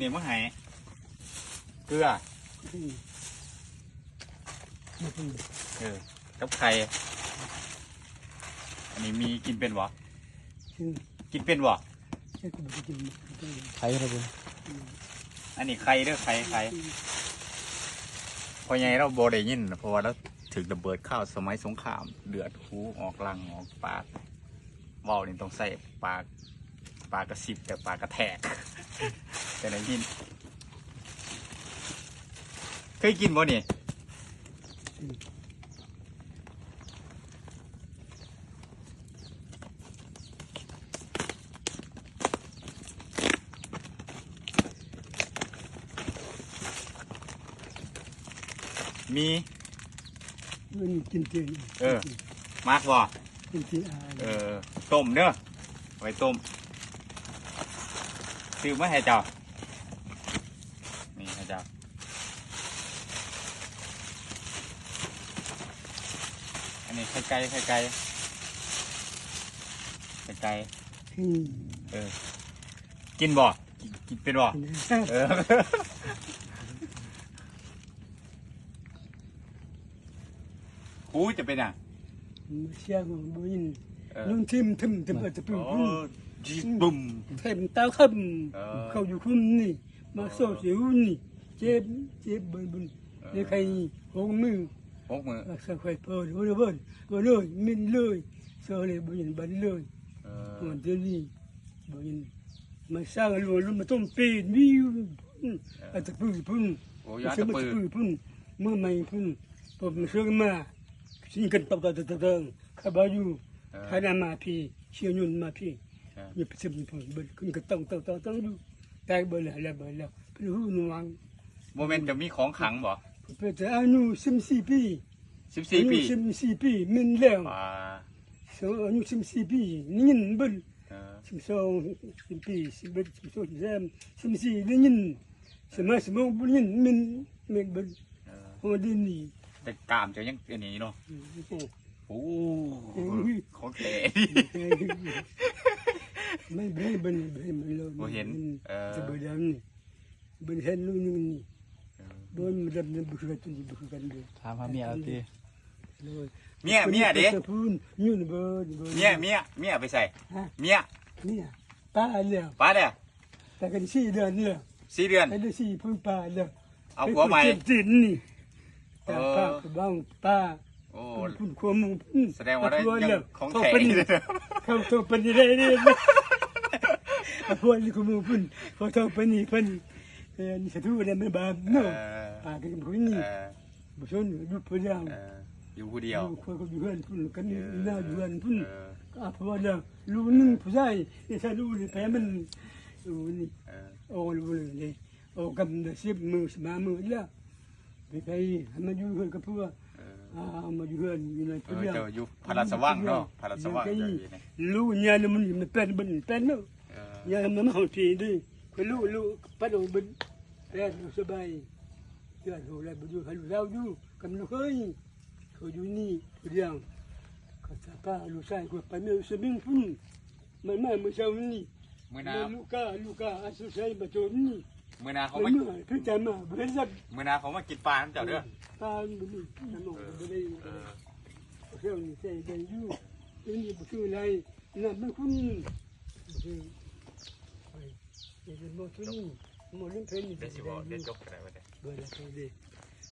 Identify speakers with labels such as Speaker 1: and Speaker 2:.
Speaker 1: นี่มะไหเกลือกับไข่อันนี้มีกินเป็นวะกินเป็นวะ
Speaker 2: ไข่ครับผม
Speaker 1: อันนี้ไข่เด้อไข่พอไงเราโบได้ยินเพราะว่าเราถึงระเบิดข้าวสมัยสงครามเดือดหูออกลังออกปากว่าวนี่ต้องใส่ปากกระสิบแต่ปากกระแทกแต่ได้ยินเคยกินบ่นี่มี
Speaker 3: มันกินเจ
Speaker 1: มากบ่
Speaker 3: กินเจ
Speaker 1: ต้มเด้อไว้ต้มซื้อมาให้เจ้านี่ให้เจ้าอันนี้ไข่ไก่กินบ่กินเป็นบ่หูจะเป็นอ่ะ
Speaker 3: เชียงบุญนุ่งทิมอาจจะปุ่ม
Speaker 1: บุ่ม
Speaker 3: เทมเต้าขึ้นเขาอยู่คุ้มนี่มาโซ่เสียวนี่เจ็บบุญเลยใครหกมือสักใครพอเลยมินเลยโซ่เลยบุญบันเลยวันเดียวนี้บุญมาสร้างลุ้นมาต้มปีนวิวอาจจะพุ่นเมื่อไม่พุ่นผมเชื่อมาสิ่งกันตกข้าบาอยู่ข้านามาพี่เชียยุนมาพี่อย่าไปซึมพุ่นเบิดขึ้นก็ต้องดูแต่เบิดแล้วเป็นหูนวง
Speaker 1: โมเมนต์จะมีของขังบ่
Speaker 3: เป็นแต่อายุ14 ปีมันแล้วอายุ14 ปีนี่เบิด12 ปี14นี่สมัยบุญมันเบิดโอ้ดินี่
Speaker 1: แต่กามจะยังอันนี้เนาะโอ้ของแท้
Speaker 3: ไม่เบิ่นเลย
Speaker 1: เห็น
Speaker 3: จะเบิ่นนี่เบิ่นเห็นนู่นนี่โดนมันดำบุกกันเลย
Speaker 2: ถามหาเมียเอาตี
Speaker 1: เมียเด้
Speaker 3: พูนยืนเบิ่น
Speaker 1: เมียไปใส่เมีย
Speaker 3: ป้าแล้วแต่กัน4 เดือนเนี่ย
Speaker 1: 4 เดือน
Speaker 3: ไอ้ได้4พึ่งป้าแล้ว
Speaker 1: เอาหัวใหม่
Speaker 3: จินนี่ป้าบ้างป้า
Speaker 1: โอ้
Speaker 3: คุณความมึง
Speaker 1: แสดงว่าได้ยังของแท้
Speaker 3: เขาโตปนีได้เนี่ยพวกนี้คุณมึงพุ่นพอโตปนีนี่จะดูอะไรไม่บ้าเนาะป้าก็ยังพูดนี่บุษนอยู่ผู้เดียว
Speaker 1: อยู่ผู้เดียว
Speaker 3: คนก็อยู่เพื่อนพุ่นกันน่าอยู่เพื่อนพุ่นก็พอแล้วรู้นึงผู้ชายนี่ถ้ารู้เลยแพ้มันนี่โอ้รู้เลยโอ้กำลัง10 มือ3 มือแล้วไปมาอยู่เพื่อนกับพวกมาอยู่เพื่อนอยู่ในพื้นที่
Speaker 1: อยู่พลัสว่างเนาะพลัสว่าง
Speaker 3: รู้เนี่ยมันเป็นเนาะเนี่ยมันหอมพีดิคนรู้ปั้นเอาเป็นเป็นสบายเจ้าโหแล้วไปอยู่ให้เราอยู่กับลูกเฮ้ยเขาอยู่นี่เรื่องก็จะป้าลูกชายก็ไปเมื่อสมิงพุ่นมันมาเมื่อเช้านี้ลูกาอาสุชัยมาโจมนี่
Speaker 1: มือนาเขามา
Speaker 3: พี่จันมาเบนซับ
Speaker 1: มือนาเขามากินปลาเจ้าเด้อ
Speaker 3: ปลาบุญน้ำมันบุญได้เรื่องนี้ใช่ได้อยู่นี่บุญอะไรนั่นมันคุ้นบุญไปเดี๋ยวมาทุนมาเล่นเพลง
Speaker 1: เดี๋ยวสิบอกเดี๋ยวจบกันได้ไหม
Speaker 3: เดี๋ยวเบอร์อะไร